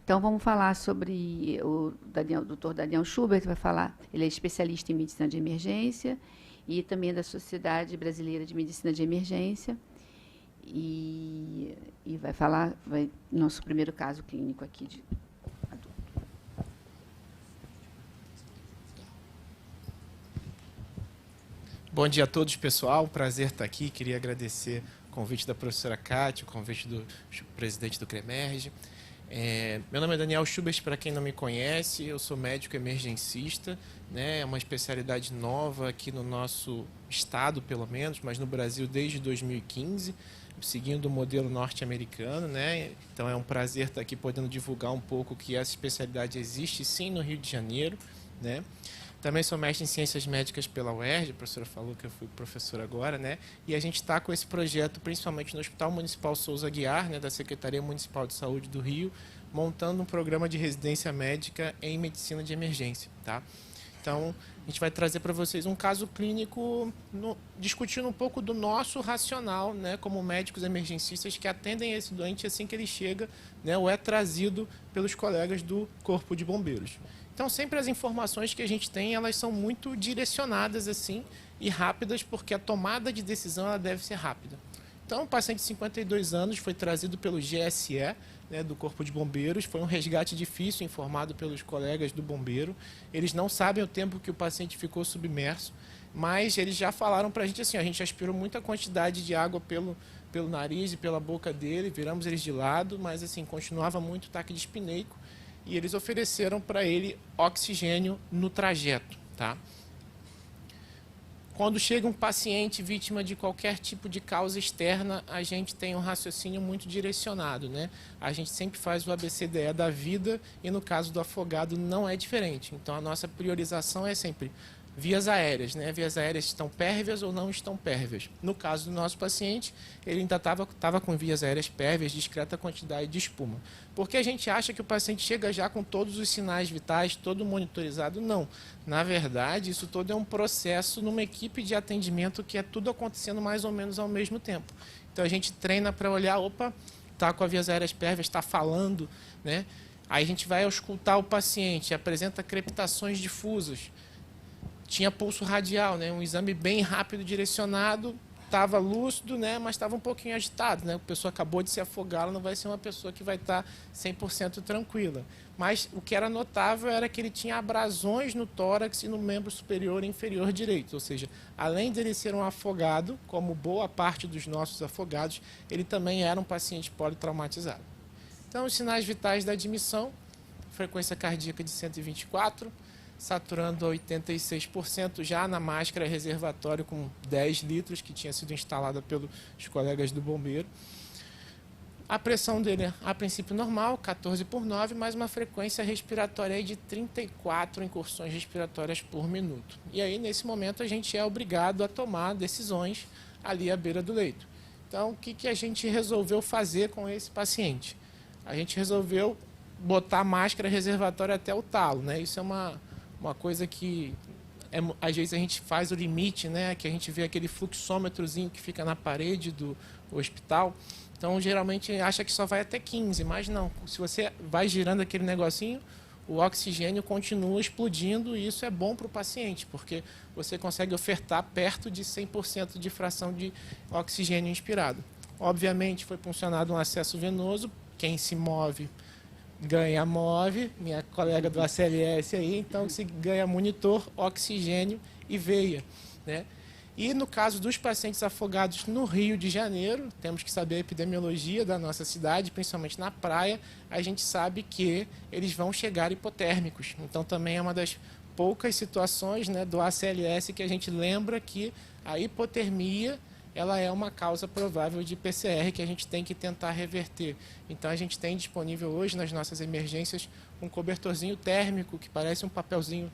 Então, vamos falar sobre o Dr. Daniel Schubert, vai falar, ele é especialista em medicina de emergência e também da Sociedade Brasileira de Medicina de Emergência, e vai falar, nosso primeiro caso clínico aqui de adulto. Bom dia a todos, pessoal. Prazer estar aqui. Queria agradecer o convite da professora Cátia, o convite do presidente do CREMERGE. Meu nome é Daniel Schubert, para quem não me conhece, eu sou médico emergencista, né? É uma especialidade nova aqui no nosso estado, pelo menos, mas no Brasil desde 2015, seguindo o modelo norte-americano, né? Então é um prazer estar aqui podendo divulgar um pouco que essa especialidade existe sim no Rio de Janeiro, né? Também sou mestre em Ciências Médicas pela UERJ, a professora falou que eu fui professor agora, né? E a gente está com esse projeto, principalmente no Hospital Municipal Souza Aguiar, né, da Secretaria Municipal de Saúde do Rio, montando um programa de residência médica em medicina de emergência, tá? Então, a gente vai trazer para vocês um caso clínico discutindo um pouco do nosso racional, né, como médicos emergencistas que atendem esse doente assim que ele chega, né, ou é trazido pelos colegas do Corpo de Bombeiros. Então, sempre as informações que a gente tem, elas são muito direcionadas assim e rápidas, porque a tomada de decisão ela deve ser rápida. Então, um paciente de 52 anos foi trazido pelo GSE, né, do Corpo de Bombeiros. Foi um resgate difícil, informado pelos colegas do bombeiro. Eles não sabem o tempo que o paciente ficou submerso, mas eles já falaram para a gente assim, a gente aspirou muita quantidade de água pelo nariz e pela boca dele, viramos eles de lado, mas assim, continuava muito taque dispneico. E eles ofereceram para ele oxigênio no trajeto, tá? Quando chega um paciente vítima de qualquer tipo de causa externa, a gente tem um raciocínio muito direcionado, né? A gente sempre faz o ABCDE da vida e no caso do afogado não é diferente. Então a nossa priorização é sempre vias aéreas, né? Vias aéreas estão pérvias ou não estão pérvias. No caso do nosso paciente, ele ainda estava com vias aéreas pérvias, discreta quantidade de espuma. Porque a gente acha que o paciente chega já com todos os sinais vitais, todo monitorizado. Não. Na verdade, isso todo é um processo numa equipe de atendimento que é tudo acontecendo mais ou menos ao mesmo tempo. Então a gente treina para olhar, opa, está com as vias aéreas pérvias, está falando, né? Aí a gente vai auscultar o paciente, apresenta crepitações difusas. Tinha pulso radial, né? Um exame bem rápido, direcionado, estava lúcido, né? Mas estava um pouquinho agitado, né? A pessoa acabou de se afogar, ela não vai ser uma pessoa que vai estar 100% tranquila. Mas o que era notável era que ele tinha abrasões no tórax e no membro superior e inferior direito. Ou seja, além dele ser um afogado, como boa parte dos nossos afogados, ele também era um paciente politraumatizado. Então, os sinais vitais da admissão, frequência cardíaca de 124, saturando a 86%, já na máscara reservatório com 10 litros, que tinha sido instalada pelos colegas do bombeiro. A pressão dele, a princípio normal, 14/9, mas uma frequência respiratória de 34 incursões respiratórias por minuto. E aí, nesse momento, a gente é obrigado a tomar decisões ali à beira do leito. Então, o que a gente resolveu fazer com esse paciente? A gente resolveu botar a máscara reservatória até o talo, né? Isso é uma coisa que às vezes a gente faz o limite, né? Que a gente vê aquele fluxômetrozinho que fica na parede do hospital. Então, geralmente, acha que só vai até 15, mas não. Se você vai girando aquele negocinho, o oxigênio continua explodindo e isso é bom para o paciente, porque você consegue ofertar perto de 100% de fração de oxigênio inspirado. Obviamente, foi funcionado um acesso venoso, quem se move ganha move, minha colega do ACLS aí, então se ganha monitor, oxigênio e veia, né? E no caso dos pacientes afogados no Rio de Janeiro, temos que saber a epidemiologia da nossa cidade, principalmente na praia, a gente sabe que eles vão chegar hipotérmicos. Então também é uma das poucas situações, né, do ACLS que a gente lembra que a hipotermia ela é uma causa provável de PCR que a gente tem que tentar reverter. Então a gente tem disponível hoje nas nossas emergências um cobertorzinho térmico que parece um papelzinho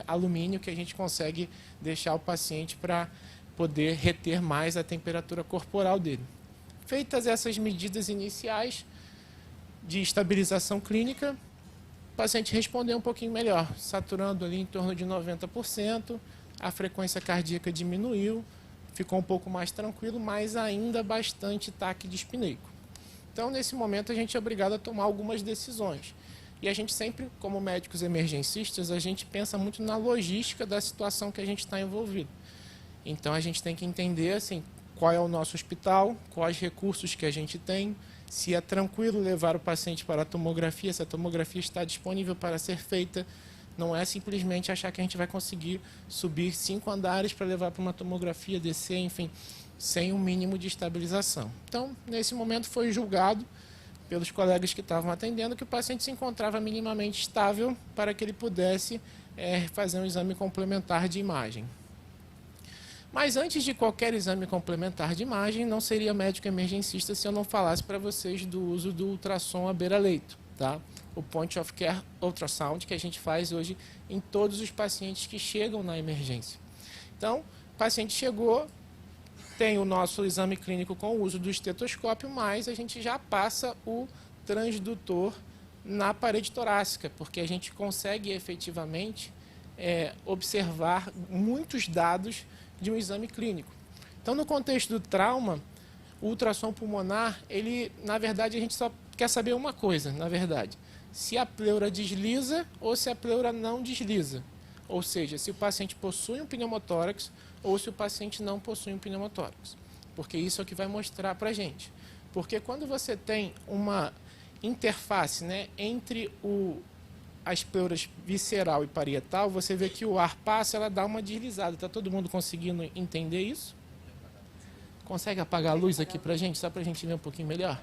alumínio que a gente consegue deixar o paciente para poder reter mais a temperatura corporal dele. Feitas essas medidas iniciais de estabilização clínica, o paciente respondeu um pouquinho melhor, saturando ali em torno de 90%, a frequência cardíaca diminuiu, ficou um pouco mais tranquilo, mas ainda bastante taque dispneico. Então, nesse momento, a gente é obrigado a tomar algumas decisões. E a gente sempre, como médicos emergencistas, a gente pensa muito na logística da situação que a gente está envolvido. Então, a gente tem que entender assim, qual é o nosso hospital, quais recursos que a gente tem, se é tranquilo levar o paciente para a tomografia, se a tomografia está disponível para ser feita. Não é simplesmente achar que a gente vai conseguir subir 5 andares para levar para uma tomografia, descer, enfim, sem um mínimo de estabilização. Então, nesse momento foi julgado pelos colegas que estavam atendendo que o paciente se encontrava minimamente estável para que ele pudesse fazer um exame complementar de imagem. Mas antes de qualquer exame complementar de imagem, não seria médico emergencista se eu não falasse para vocês do uso do ultrassom à beira-leito, tá? O Point of Care Ultrasound que a gente faz hoje em todos os pacientes que chegam na emergência. Então, o paciente chegou, tem o nosso exame clínico com o uso do estetoscópio, mas a gente já passa o transdutor na parede torácica, porque a gente consegue efetivamente observar muitos dados de um exame clínico. Então, no contexto do trauma, o ultrassom pulmonar, ele, na verdade, a gente só quer saber uma coisa, na verdade, se a pleura desliza ou se a pleura não desliza. Ou seja, se o paciente possui um pneumotórax ou se o paciente não possui um pneumotórax. Porque isso é o que vai mostrar para a gente. Porque quando você tem uma interface, né, entre as pleuras visceral e parietal, você vê que o ar passa, ela dá uma deslizada. Está todo mundo conseguindo entender isso? Consegue apagar a luz aqui para a gente, só para a gente ver um pouquinho melhor?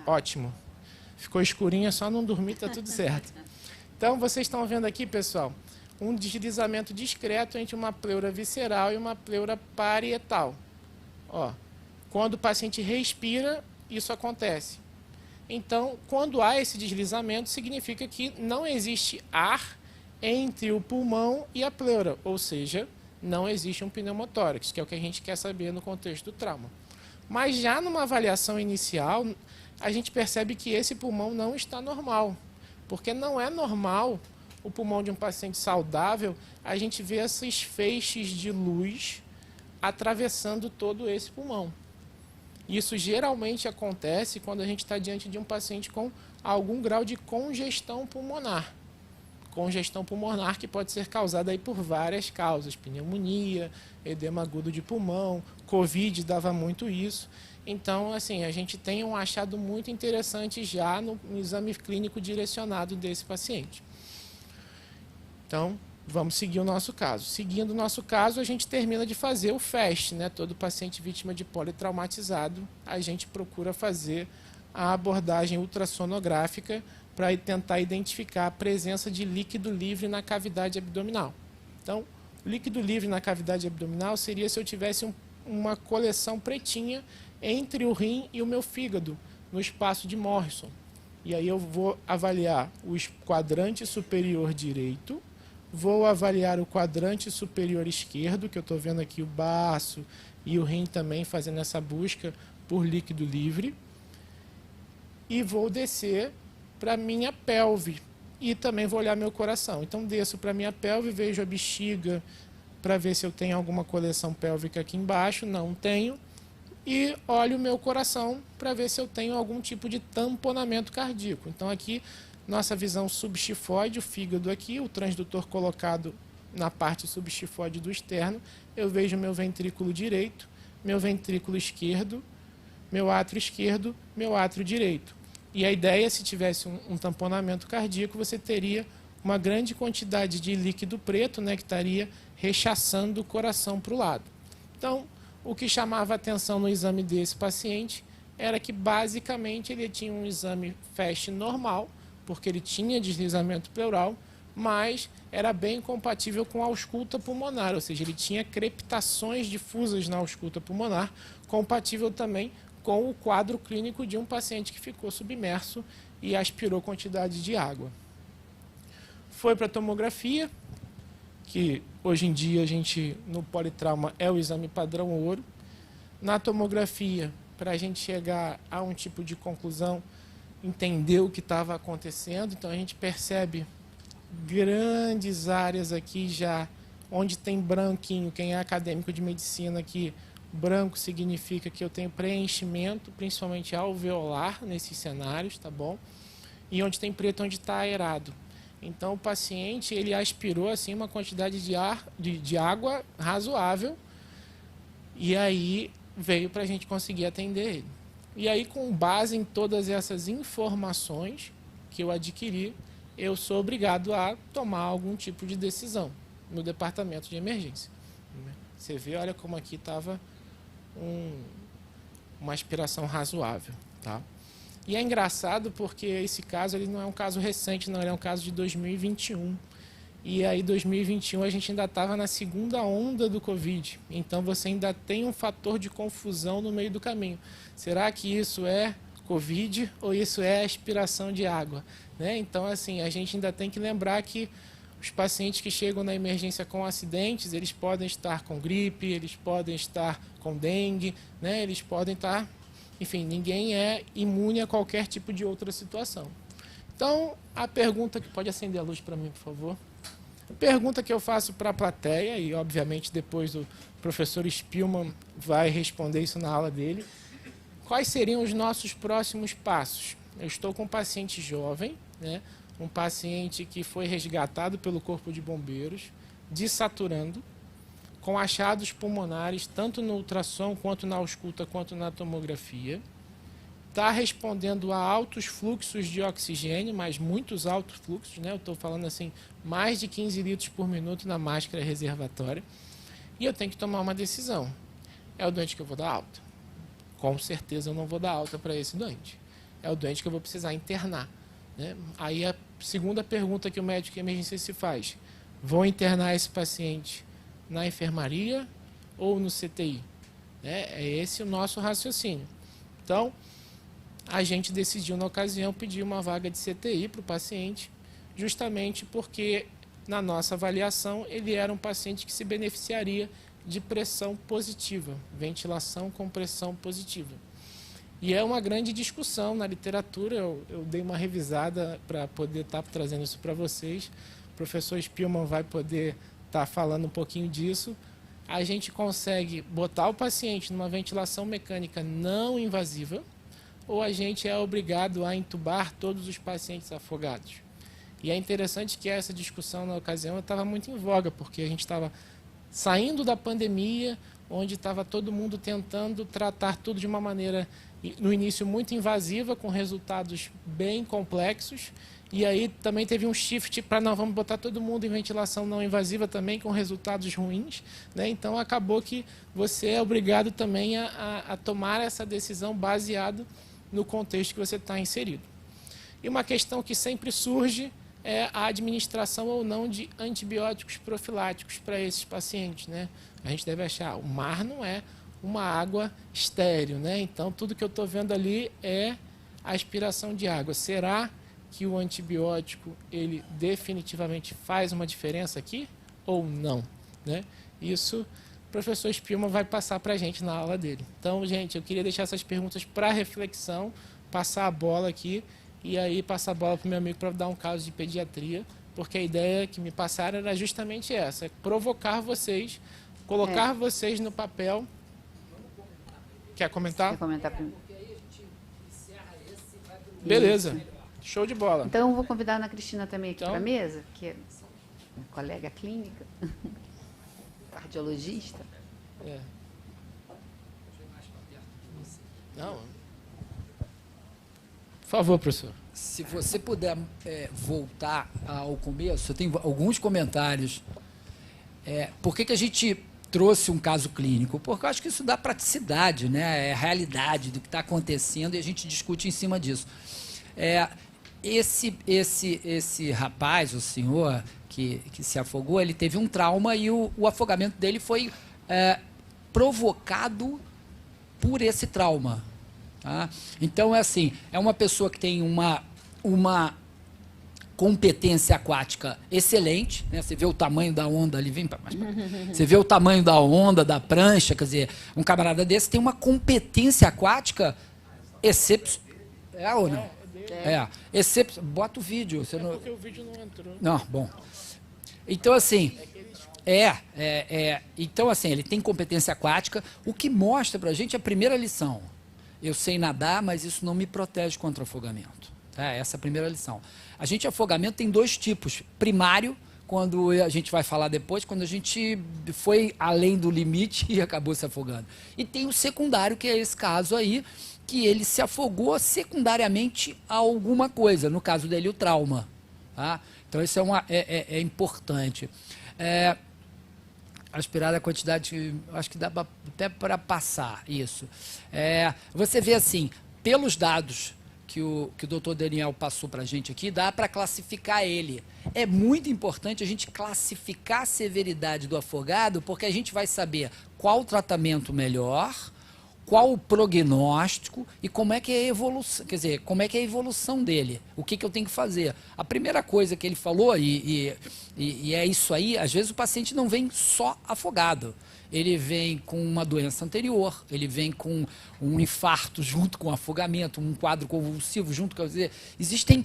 Ótimo. Ficou escurinho, é só não dormir, está tudo certo. Então, vocês estão vendo aqui, pessoal, um deslizamento discreto entre uma pleura visceral e uma pleura parietal. Ó, quando o paciente respira, isso acontece. Então, quando há esse deslizamento, significa que não existe ar entre o pulmão e a pleura, ou seja, não existe um pneumotórax, que é o que a gente quer saber no contexto do trauma. Mas já numa avaliação inicial, a gente percebe que esse pulmão não está normal, porque não é normal o pulmão de um paciente saudável, a gente vê esses feixes de luz atravessando todo esse pulmão. Isso geralmente acontece quando a gente está diante de um paciente com algum grau de congestão pulmonar. Congestão pulmonar que pode ser causada aí por várias causas, pneumonia, edema agudo de pulmão, Covid dava muito isso. Então, assim, a gente tem um achado muito interessante já no exame clínico direcionado desse paciente. Então, vamos seguir o nosso caso. Seguindo o nosso caso, a gente termina de fazer o FAST, né? Todo paciente vítima de politraumatizado, a gente procura fazer a abordagem ultrassonográfica para tentar identificar a presença de líquido livre na cavidade abdominal. Então, o líquido livre na cavidade abdominal seria se eu tivesse uma coleção pretinha entre o rim e o meu fígado, no espaço de Morrison. E aí eu vou avaliar o quadrante superior direito, vou avaliar o quadrante superior esquerdo, que eu estou vendo aqui o baço e o rim também fazendo essa busca por líquido livre, e vou descer para a minha pelve e também vou olhar meu coração. Então desço para a minha pelve, vejo a bexiga para ver se eu tenho alguma coleção pélvica aqui embaixo, não tenho, e olho o meu coração para ver se eu tenho algum tipo de tamponamento cardíaco. Então aqui, nossa visão subxifoide, o fígado aqui, o transdutor colocado na parte subxifoide do externo, eu vejo meu ventrículo direito, meu ventrículo esquerdo, meu átrio esquerdo, meu átrio direito. E a ideia, se tivesse um tamponamento cardíaco, você teria uma grande quantidade de líquido preto, né, que estaria rechaçando o coração para o lado. Então, o que chamava a atenção no exame desse paciente era que, basicamente, ele tinha um exame FAST normal, porque ele tinha deslizamento pleural, mas era bem compatível com a ausculta pulmonar, ou seja, ele tinha crepitações difusas na ausculta pulmonar, compatível também com o quadro clínico de um paciente que ficou submerso e aspirou quantidade de água. Foi para a tomografia, que hoje em dia a gente, no politrauma, é o exame padrão ouro. Na tomografia, para a gente chegar a um tipo de conclusão, entender o que estava acontecendo, então a gente percebe grandes áreas aqui já, onde tem branquinho, quem é acadêmico de medicina aqui, branco significa que eu tenho preenchimento, principalmente alveolar nesses cenários, tá bom? E onde tem preto, onde está aerado. Então, o paciente, ele aspirou, assim, uma quantidade de água razoável, e aí veio para a gente conseguir atender ele. E aí, com base em todas essas informações que eu adquiri, eu sou obrigado a tomar algum tipo de decisão no departamento de emergência. Você vê, olha como aqui estava uma aspiração razoável, tá? E é engraçado porque esse caso ele não é um caso recente, não, ele é um caso de 2021. E aí, 2021, a gente ainda estava na segunda onda do Covid. Então, você ainda tem um fator de confusão no meio do caminho. Será que isso é Covid ou isso é aspiração de água? Né? Então, assim, a gente ainda tem que lembrar que os pacientes que chegam na emergência com acidentes, eles podem estar com gripe, eles podem estar com dengue, né? Eles podem estar... Enfim, ninguém é imune a qualquer tipo de outra situação. Então, a pergunta que... Pode acender a luz para mim, por favor? A pergunta que eu faço para a plateia, e obviamente depois o professor Spielmann vai responder isso na aula dele. Quais seriam os nossos próximos passos? Eu estou com um paciente jovem, né? Um paciente que foi resgatado pelo Corpo de Bombeiros, desaturando, com achados pulmonares, tanto no ultrassom, quanto na ausculta, quanto na tomografia. Está respondendo a altos fluxos de oxigênio, mas muitos altos fluxos, né? Eu estou falando assim, mais de 15 litros por minuto na máscara reservatória. E eu tenho que tomar uma decisão. É o doente que eu vou dar alta? Com certeza eu não vou dar alta para esse doente. É o doente que eu vou precisar internar. Né? Aí a segunda pergunta que o médico de emergência se faz: vou internar esse paciente na enfermaria ou no CTI? Né? É esse o nosso raciocínio. Então, a gente decidiu na ocasião pedir uma vaga de CTI para o paciente, justamente porque na nossa avaliação ele era um paciente que se beneficiaria de pressão positiva, ventilação com pressão positiva. E é uma grande discussão na literatura, eu dei uma revisada para poder estar trazendo isso para vocês. O professor Spielmann vai poder estar falando um pouquinho disso. A gente consegue botar o paciente numa ventilação mecânica não invasiva, ou a gente é obrigado a entubar todos os pacientes afogados. E é interessante que essa discussão na ocasião estava muito em voga, porque a gente estava saindo da pandemia, onde estava todo mundo tentando tratar tudo de uma maneira, no início, muito invasiva, com resultados bem complexos. E aí também teve um shift para, não, vamos botar todo mundo em ventilação não invasiva também, com resultados ruins. Né? Então, acabou que você é obrigado também a tomar essa decisão baseado no contexto que você está inserido. E uma questão que sempre surge é a administração ou não de antibióticos profiláticos para esses pacientes. Né? A gente deve achar, o mar não é uma água estéril, né? Então, tudo que eu estou vendo ali é a aspiração de água. Será que o antibiótico, ele definitivamente faz uma diferença aqui ou não? Né? Isso o professor Spielmann vai passar para a gente na aula dele. Então, gente, eu queria deixar essas perguntas para reflexão, passar a bola aqui, e aí passar a bola para o meu amigo para dar um caso de pediatria, porque a ideia que me passaram era justamente essa, é provocar vocês, colocar vocês no papel. Quer comentar? Quer comentar primeiro? Beleza, Isso. show de bola. Então, eu vou convidar a Ana Cristina também aqui Então, para a mesa, que é minha colega clínica, cardiologista. É. Não. Por favor, professor. Se você puder voltar ao começo, eu tenho alguns comentários. Por que a gente trouxe um caso clínico? Porque eu acho que isso dá praticidade, né? É a realidade do que está acontecendo e a gente discute em cima disso. Esse rapaz, o senhor que se afogou, ele teve um trauma e o afogamento dele foi provocado por esse trauma. Tá? Então, é uma pessoa que tem uma competência aquática excelente, né? Você vê o tamanho da onda ali, vem para mais pra... Você vê o tamanho da onda, da prancha, quer dizer, um camarada desse tem uma competência aquática excepcional. É ou não? Bota o vídeo. Você não... Porque o vídeo não entrou. Não, bom. Então, assim, Então, assim, ele tem competência aquática, o que mostra para a gente a primeira lição. Eu sei nadar, mas isso não me protege contra o afogamento. Tá? Essa é a primeira lição. Afogamento tem dois tipos. Primário, quando a gente vai falar depois, quando a gente foi além do limite e acabou se afogando. E tem o secundário, que é esse caso aí, que ele se afogou secundariamente a alguma coisa. No caso dele, o trauma. Tá? Então, isso é importante. Aspirar a quantidade, acho que dá até para passar isso. Você vê assim, pelos dados que o doutor Daniel passou para a gente aqui, dá para classificar ele. É muito importante a gente classificar a severidade do afogado, porque a gente vai saber qual o tratamento melhor, qual o prognóstico e como é que é a evolução, quer dizer, como é que é a evolução dele, o que eu tenho que fazer. A primeira coisa que ele falou, e é isso aí, às vezes o paciente não vem só afogado, ele vem com uma doença anterior, ele vem com um infarto junto com afogamento, um quadro convulsivo junto, quer dizer, existem,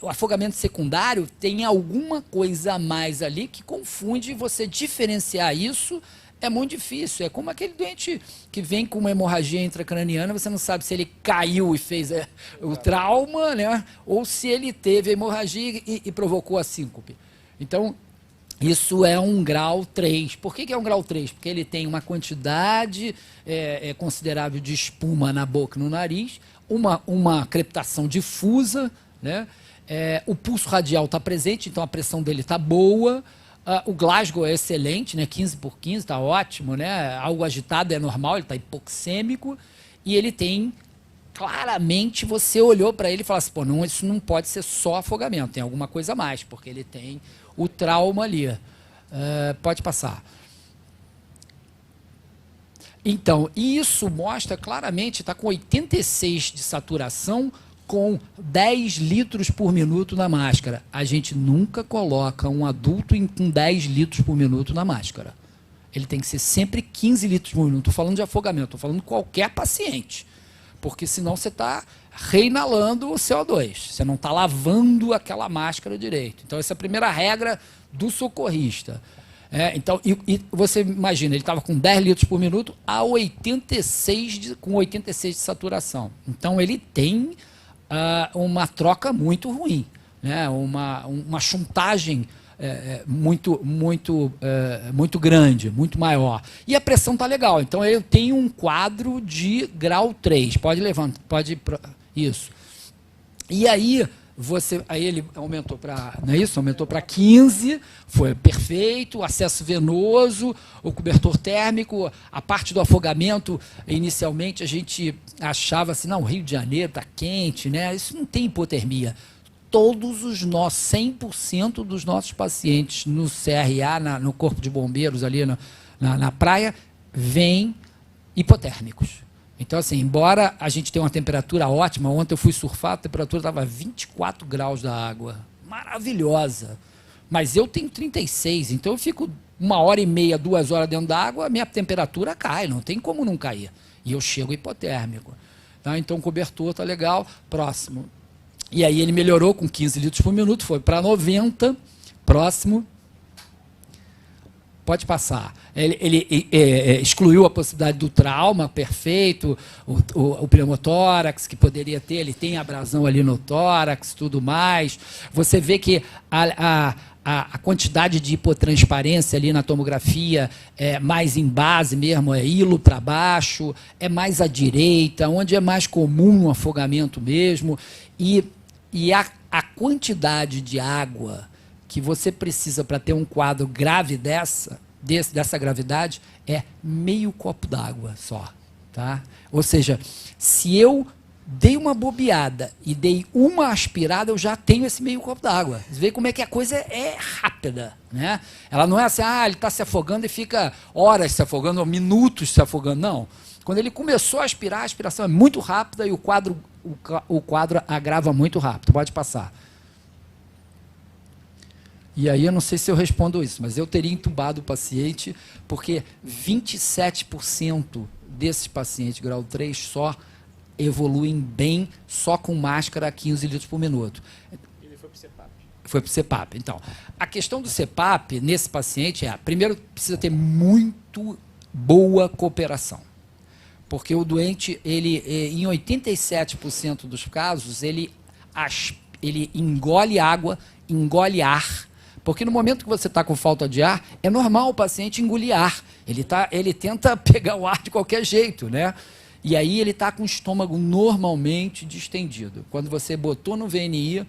o afogamento secundário tem alguma coisa a mais ali que confunde, você diferenciar isso é muito difícil. É como aquele doente que vem com uma hemorragia intracraniana, você não sabe se ele caiu e fez o trauma, né? Ou se ele teve a hemorragia e provocou a síncope. Então, isso é um grau 3. Por que é um grau 3? Porque ele tem uma quantidade considerável de espuma na boca e no nariz, uma crepitação difusa, né? O pulso radial está presente, então a pressão dele está boa. O Glasgow é excelente, né? 15/15, está ótimo, né? Algo agitado é normal, ele está hipoxêmico e ele tem, claramente, você olhou para ele e falou assim, pô, não, isso não pode ser só afogamento, tem alguma coisa a mais, porque ele tem o trauma ali. Pode passar. Então, isso mostra claramente, está com 86 de saturação, com 10 litros por minuto na máscara. A gente nunca coloca um adulto com 10 litros por minuto na máscara. Ele tem que ser sempre 15 litros por minuto. Estou falando de afogamento, estou falando de qualquer paciente. Porque senão você está reinalando o CO2. Você não está lavando aquela máscara direito. Então, essa é a primeira regra do socorrista. Então, e você imagina, ele estava com 10 litros por minuto a com 86 de saturação. Então, ele tem uma troca muito ruim, né? Uma chuntagem muito grande, muito maior. E a pressão está legal. Então, eu tenho um quadro de grau 3. Pode levantar, isso. E aí, ele aumentou para, não é isso? Aumentou para 15, foi perfeito, acesso venoso, o cobertor térmico, a parte do afogamento, inicialmente a gente achava assim, não, Rio de Janeiro está quente, né? Isso não tem hipotermia. Todos os nossos, 100% dos nossos pacientes no CRA, no Corpo de Bombeiros, ali na praia, vêm hipotérmicos. Então, assim, embora a gente tenha uma temperatura ótima, ontem eu fui surfar, a temperatura estava 24 graus da água, maravilhosa. Mas eu tenho 36, então eu fico 1h30, 2 horas dentro da água, a minha temperatura cai, não tem como não cair. E eu chego hipotérmico. Tá? Então, o cobertor está legal. Próximo. E aí ele melhorou com 15 litros por minuto, foi para 90. Próximo. Pode passar. Ele excluiu a possibilidade do trauma, perfeito, o pneumotórax que poderia ter, ele tem abrasão ali no tórax, tudo mais. Você vê que a quantidade de hipotransparência ali na tomografia é mais em base mesmo, é hilo para baixo, é mais à direita, onde é mais comum o afogamento mesmo. E a quantidade de água que você precisa para ter um quadro grave dessa gravidade é meio copo d'água só. Tá? Ou seja, se eu dei uma bobeada e dei uma aspirada, eu já tenho esse meio copo d'água. Você vê como é que a coisa é rápida. Né? Ela não é assim, ele está se afogando e fica horas se afogando, ou minutos se afogando. Não. Quando ele começou a aspirar, a aspiração é muito rápida e o quadro agrava muito rápido. Pode passar. E aí eu não sei se eu respondo isso, mas eu teria entubado o paciente, porque 27% desses pacientes grau 3 só evoluem bem, só com máscara a 15 litros por minuto. Ele foi para o CPAP. Foi para o CPAP. Então, a questão do CPAP nesse paciente primeiro, precisa ter muito boa cooperação. Porque o doente, em 87% dos casos, ele engole água, engole ar. Porque no momento que você está com falta de ar, é normal o paciente engolir ar. Ele tenta pegar o ar de qualquer jeito, né? E aí ele está com o estômago normalmente distendido. Quando você botou no VNI,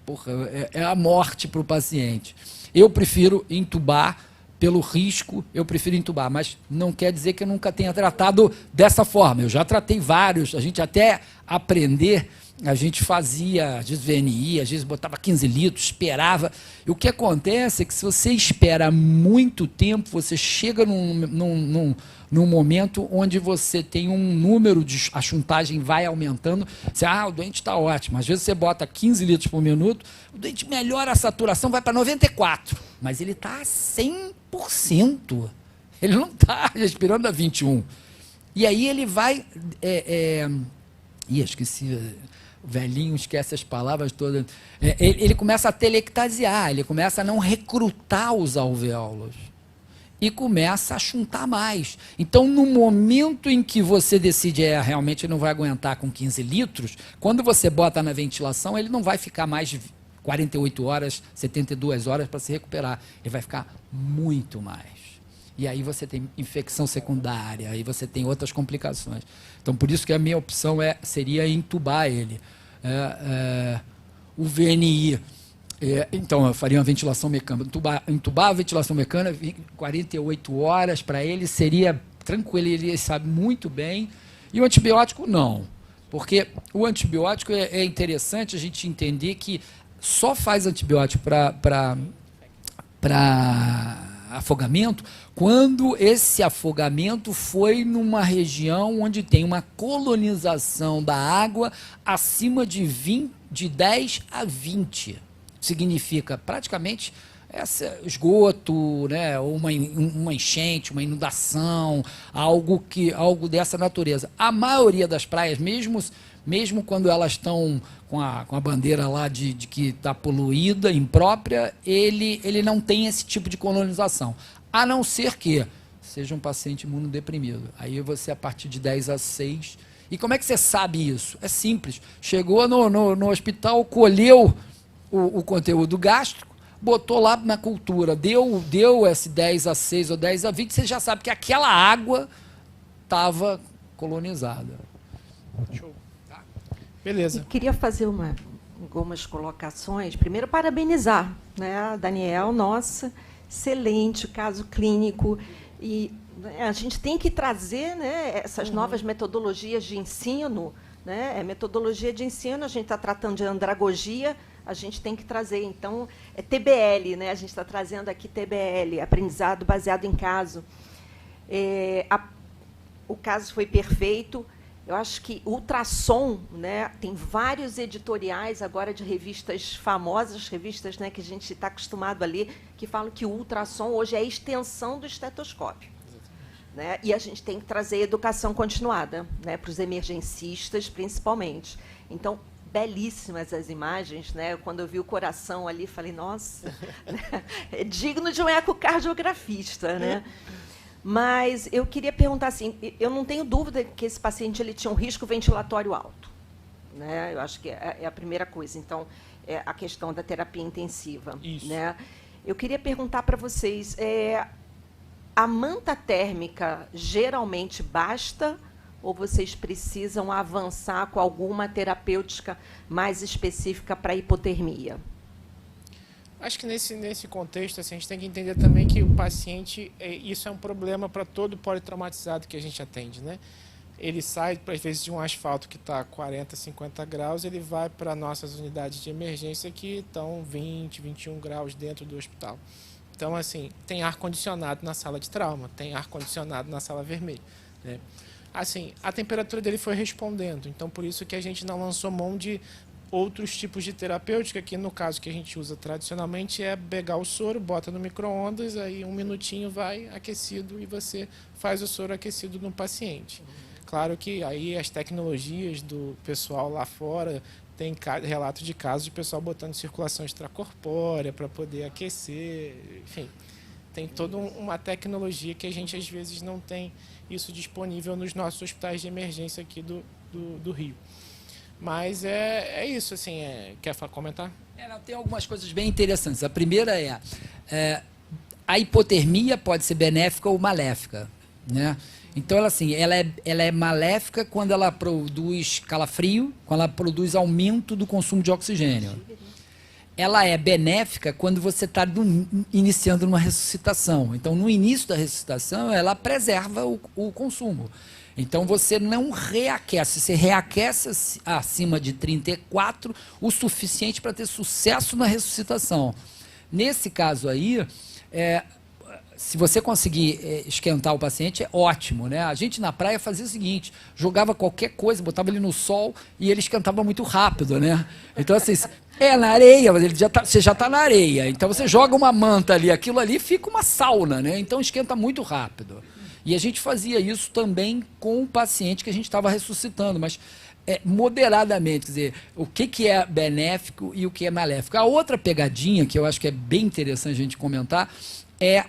porra, é a morte para o paciente. Eu prefiro entubar, pelo risco, eu prefiro entubar, mas não quer dizer que eu nunca tenha tratado dessa forma. Eu já tratei vários, a gente até aprender, a gente fazia, às vezes VNI, às vezes botava 15 litros, esperava. E o que acontece é que se você espera muito tempo, você chega num momento onde você tem um número de... A chuntagem vai aumentando. Você, o doente está ótimo. Às vezes você bota 15 litros por minuto, o doente melhora a saturação, vai para 94%. Mas ele está a 100%. Ele não está respirando a 21%. E aí ele vai... esqueci... O velhinho esquece as palavras todas. Ele começa a telectasiar, ele começa a não recrutar os alvéolos. E começa a chuntar mais. Então, no momento em que você decide, realmente não vai aguentar com 15 litros, quando você bota na ventilação, ele não vai ficar mais de 48 horas, 72 horas para se recuperar. Ele vai ficar muito mais. E aí você tem infecção secundária, aí você tem outras complicações. Então, por isso que a minha opção seria entubar ele. O VNI, então, eu faria uma ventilação mecânica. Entubar a ventilação mecânica, 48 horas para ele seria tranquilo, ele sabe muito bem. E o antibiótico, não. Porque o antibiótico é interessante a gente entender que só faz antibiótico para afogamento quando esse afogamento foi numa região onde tem uma colonização da água acima de 10 a 20. Significa praticamente esgoto, né, ou uma enchente, uma inundação, algo dessa natureza. A maioria das praias, mesmo quando elas estão com a bandeira lá de que está poluída, imprópria, ele não tem esse tipo de colonização. A não ser que seja um paciente imunodeprimido. Aí você, a partir de 10 a 6... E como é que você sabe isso? É simples. Chegou no hospital, colheu o conteúdo gástrico, botou lá na cultura, deu esse 10 a 6 ou 10 a 20, você já sabe que aquela água estava colonizada. Show. Tá. Beleza. E queria fazer algumas colocações. Primeiro, parabenizar, né, Daniel, nossa, excelente caso clínico. E a gente tem que trazer, né, essas novas metodologias de ensino. Né, metodologia de ensino, a gente está tratando de andragogia, a gente tem que trazer. Então, é TBL, né, a gente está trazendo aqui TBL, aprendizado baseado em caso. O caso foi perfeito. Eu acho que ultrassom, né, tem vários editoriais agora de revistas famosas, revistas, né, que a gente está acostumado a ler, que falam que o ultrassom hoje é a extensão do estetoscópio. Né, e a gente tem que trazer educação continuada, né, para os emergencistas, principalmente. Então, belíssimas as imagens, né? Quando eu vi o coração ali, falei, nossa, né, é digno de um ecocardiografista, né? Mas eu queria perguntar assim, eu não tenho dúvida que esse paciente ele tinha um risco ventilatório alto, né? Eu acho que é a primeira coisa. Então, é a questão da terapia intensiva. Isso. Né? Eu queria perguntar para vocês, a manta térmica geralmente basta ou vocês precisam avançar com alguma terapêutica mais específica para hipotermia? Acho que nesse contexto, assim, a gente tem que entender também que o paciente, isso é um problema para todo politraumatizado que a gente atende, né? Ele sai, às vezes, de um asfalto que está a 40, 50 graus, ele vai para nossas unidades de emergência que estão 20, 21 graus dentro do hospital. Então, assim, tem ar-condicionado na sala de trauma, tem ar-condicionado na sala vermelha, né? Assim, a temperatura dele foi respondendo, então por isso que a gente não lançou mão de outros tipos de terapêutica, que no caso que a gente usa tradicionalmente é pegar o soro, bota no micro-ondas, aí 1 minutinho vai aquecido e você faz o soro aquecido no paciente. Claro que aí as tecnologias do pessoal lá fora tem relatos de casos de pessoal botando circulação extracorpórea para poder aquecer, enfim. Tem toda uma tecnologia que a gente, às vezes, não tem isso disponível nos nossos hospitais de emergência aqui do Rio. Mas é isso, assim, quer comentar? Tem algumas coisas bem interessantes. A primeira a hipotermia pode ser benéfica ou maléfica, né? Então, ela é maléfica quando ela produz calafrio, quando ela produz aumento do consumo de oxigênio. Ela é benéfica quando você está iniciando uma ressuscitação. Então, no início da ressuscitação, ela preserva o consumo. Então, você não reaquece. Você reaquece acima de 34, o suficiente para ter sucesso na ressuscitação. Nesse caso aí, se você conseguir esquentar o paciente, é ótimo, né? A gente na praia fazia o seguinte, jogava qualquer coisa, botava ele no sol e ele esquentava muito rápido, né? Então, assim, na areia, mas você já está na areia, então você joga uma manta ali, aquilo ali fica uma sauna, né? Então esquenta muito rápido. E a gente fazia isso também com o paciente que a gente estava ressuscitando, mas moderadamente, quer dizer, o que é benéfico e o que é maléfico. A outra pegadinha, que eu acho que é bem interessante a gente comentar, é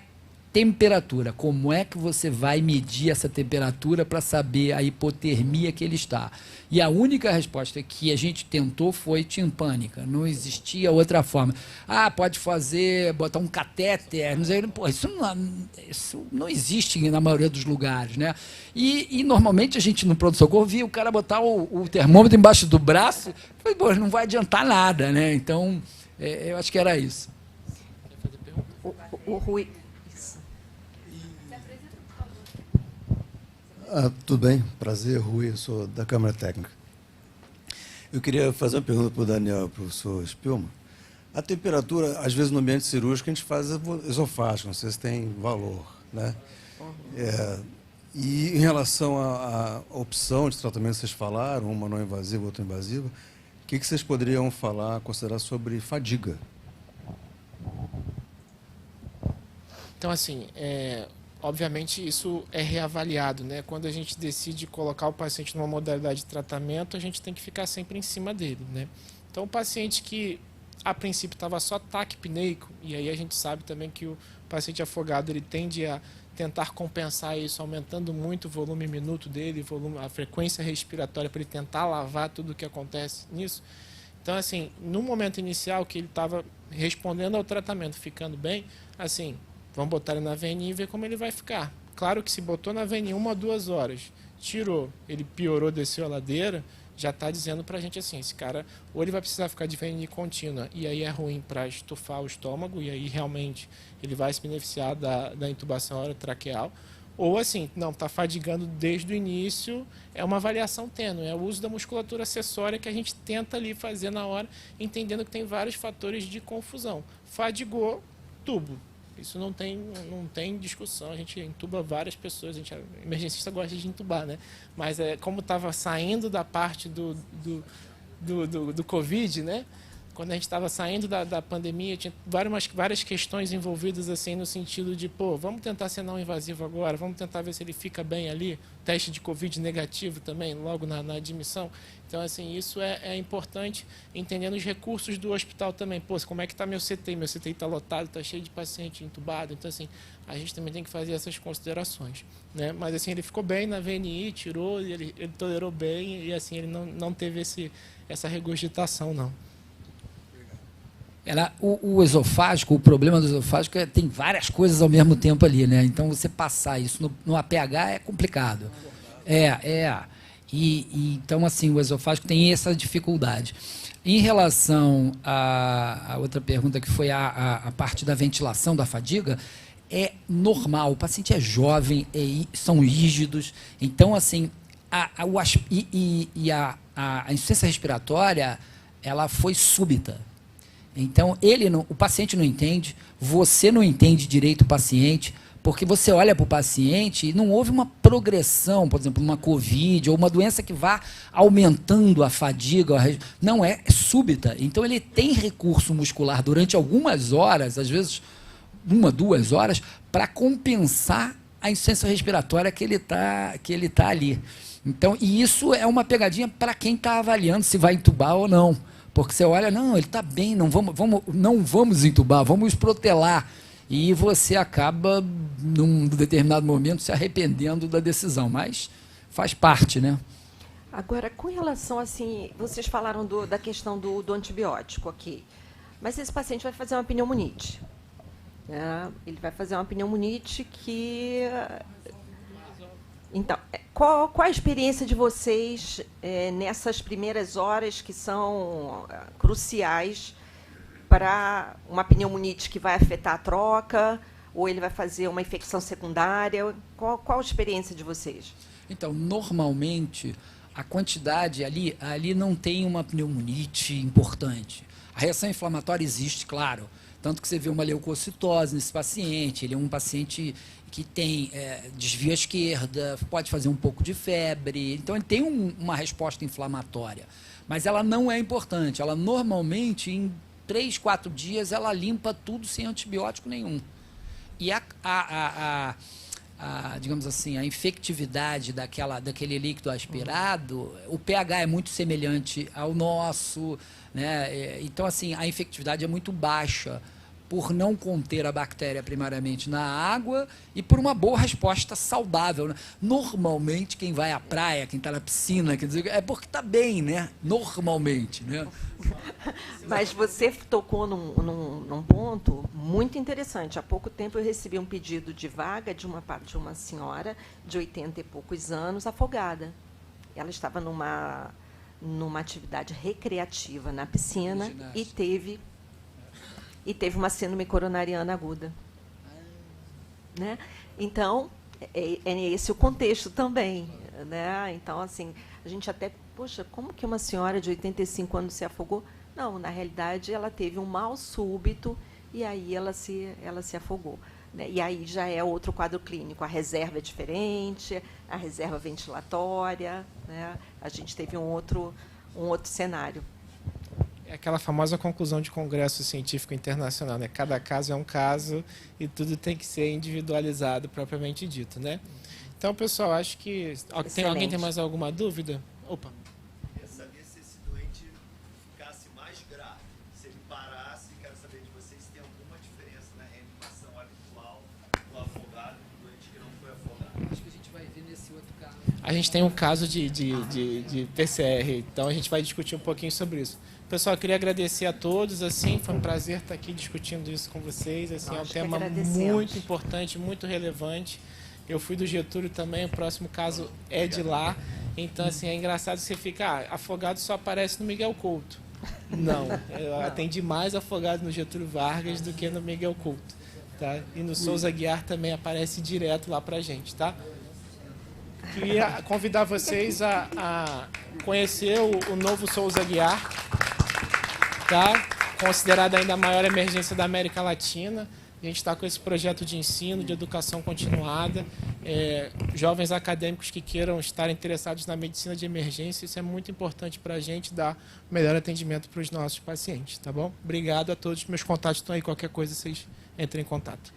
temperatura. Como é que você vai medir essa temperatura para saber a hipotermia que ele está? E a única resposta que a gente tentou foi timpânica. Não existia outra forma. Pode botar um catéter. Não sei, isso não existe na maioria dos lugares, né? E normalmente a gente no pronto-socorro via o cara botar o termômetro embaixo do braço, não vai adiantar nada, né? Então, eu acho que era isso. O Rui... Tudo bem, prazer, Rui, eu sou da Câmara Técnica. Eu queria fazer uma pergunta para o Daniel e para o professor Spielmann. A temperatura, às vezes no ambiente cirúrgico, a gente faz esofágico, não sei se tem valor, né? E em relação à opção de tratamento que vocês falaram, uma não invasiva, outra invasiva, o que vocês poderiam considerar sobre fadiga? Então, assim, obviamente isso é reavaliado, né? Quando a gente decide colocar o paciente numa modalidade de tratamento, a gente tem que ficar sempre em cima dele, né? Então, o paciente que a princípio estava só taquipneico, e aí a gente sabe também que o paciente afogado ele tende a tentar compensar isso, aumentando muito o volume minuto dele, a frequência respiratória, para ele tentar lavar tudo o que acontece nisso. Então, assim, no momento inicial que ele estava respondendo ao tratamento, ficando bem, assim, vamos botar ele na VNI e ver como ele vai ficar. Claro que se botou na VNI 1 a 2 horas, tirou, ele piorou, desceu a ladeira, já está dizendo para a gente assim, esse cara, ou ele vai precisar ficar de VNI contínua, e aí é ruim para estufar o estômago, e aí realmente ele vai se beneficiar da intubação orotraqueal, ou assim, não, está fadigando desde o início, é uma avaliação tênue, é o uso da musculatura acessória que a gente tenta ali fazer na hora, entendendo que tem vários fatores de confusão. Fadigou, tubo. Isso não tem discussão, a gente intuba várias pessoas, o emergencista gosta de intubar, né? Mas como estava saindo da parte do Covid, né? Quando a gente estava saindo da pandemia, tinha várias questões envolvidas assim, no sentido de, vamos tentar ser não invasivo agora, vamos tentar ver se ele fica bem ali, teste de Covid negativo também, logo na admissão. Então, assim, isso é importante, entendendo os recursos do hospital também. Como é que está meu CTI? Meu CTI está lotado, está cheio de paciente entubado. Então, assim, a gente também tem que fazer essas considerações, né? Mas, assim, ele ficou bem na VNI, tirou, ele tolerou bem e, assim, ele não teve essa regurgitação, não. O esofágico, o problema do esofágico tem várias coisas ao mesmo tempo ali, né? Então, você passar isso no APH é complicado. Então, assim, o esofágico tem essa dificuldade. Em relação à outra pergunta, que foi a parte da ventilação da fadiga, é normal. O paciente é jovem, são rígidos. Então, assim, a insuficiência respiratória, ela foi súbita. Então, o paciente não entende, você não entende direito o paciente, porque você olha para o paciente e não houve uma progressão, por exemplo, uma Covid ou uma doença que vá aumentando a fadiga. Não, é súbita. Então, ele tem recurso muscular durante algumas horas, às vezes 1, 2 horas, para compensar a insuficiência respiratória que ele tá ali. Então, e isso é uma pegadinha para quem está avaliando se vai entubar ou não. Porque você olha, não, ele está bem, não vamos entubar, vamos protelar. E você acaba, num determinado momento, se arrependendo da decisão. Mas faz parte, né? Agora, com relação, assim, vocês falaram da questão do antibiótico aqui, mas esse paciente vai fazer uma pneumonite. Né? Ele vai fazer uma pneumonite que... Então, qual a experiência de vocês nessas primeiras horas que são cruciais para uma pneumonite que vai afetar a troca, ou ele vai fazer uma infecção secundária? Qual a experiência de vocês? Então, normalmente, a quantidade ali não tem uma pneumonite importante. A reação inflamatória existe, claro. Tanto que você vê uma leucocitose nesse paciente. Ele é um paciente que tem desvio à esquerda, pode fazer um pouco de febre. Então, ele tem uma resposta inflamatória. Mas ela não é importante. Ela, normalmente, em 3, 4 dias, ela limpa tudo sem antibiótico nenhum. E digamos assim, a infectividade daquele líquido aspirado, o pH é muito semelhante ao nosso, né? Então, assim, a infectividade é muito baixa por não conter a bactéria primariamente na água e por uma boa resposta saudável, né? Normalmente, quem vai à praia, quem está na piscina, quer dizer, é porque está bem, né? Normalmente, né? Mas você tocou num ponto muito interessante. Há pouco tempo eu recebi um pedido de vaga de uma senhora de 80 e poucos anos, afogada. Ela estava numa atividade recreativa na piscina e teve uma síndrome coronariana aguda. Né? Então, é esse o contexto também. Né? Então, assim, a gente até... Poxa, como que uma senhora de 85 anos se afogou? Não, na realidade, ela teve um mal súbito e aí ela se afogou. Né? E aí já é outro quadro clínico. A reserva é diferente, a reserva ventilatória, né? A gente teve um outro cenário. É aquela famosa conclusão de congresso científico internacional, né? Cada caso é um caso e tudo tem que ser individualizado, propriamente dito, né? Então, pessoal, acho que... Alguém tem mais alguma dúvida? Opa. Queria saber se esse doente ficasse mais grave. Se ele parasse, quero saber de vocês se tem alguma diferença na reanimação habitual do afogado e do doente que não foi afogado. Acho que a gente vai ver nesse outro caso. A gente tem um caso de PCR, então a gente vai discutir um pouquinho sobre isso. Pessoal, eu queria agradecer a todos, assim, foi um prazer estar aqui discutindo isso com vocês, assim, é um tema muito importante, muito relevante. Eu fui do Getúlio também, o próximo caso é de lá, então, assim, é engraçado que você fica, afogado só aparece no Miguel Couto. Não, eu atendi mais afogado no Getúlio Vargas do que no Miguel Couto, tá? E no Souza Aguiar também aparece direto lá pra gente, tá? Queria convidar vocês a conhecer o novo Souza Aguiar, tá? Considerada ainda a maior emergência da América Latina. A gente está com esse projeto de ensino, de educação continuada. Jovens acadêmicos que queiram estar interessados na medicina de emergência, isso é muito importante para a gente dar o melhor atendimento para os nossos pacientes, tá bom? Obrigado a todos, meus contatos estão aí, qualquer coisa vocês entrem em contato.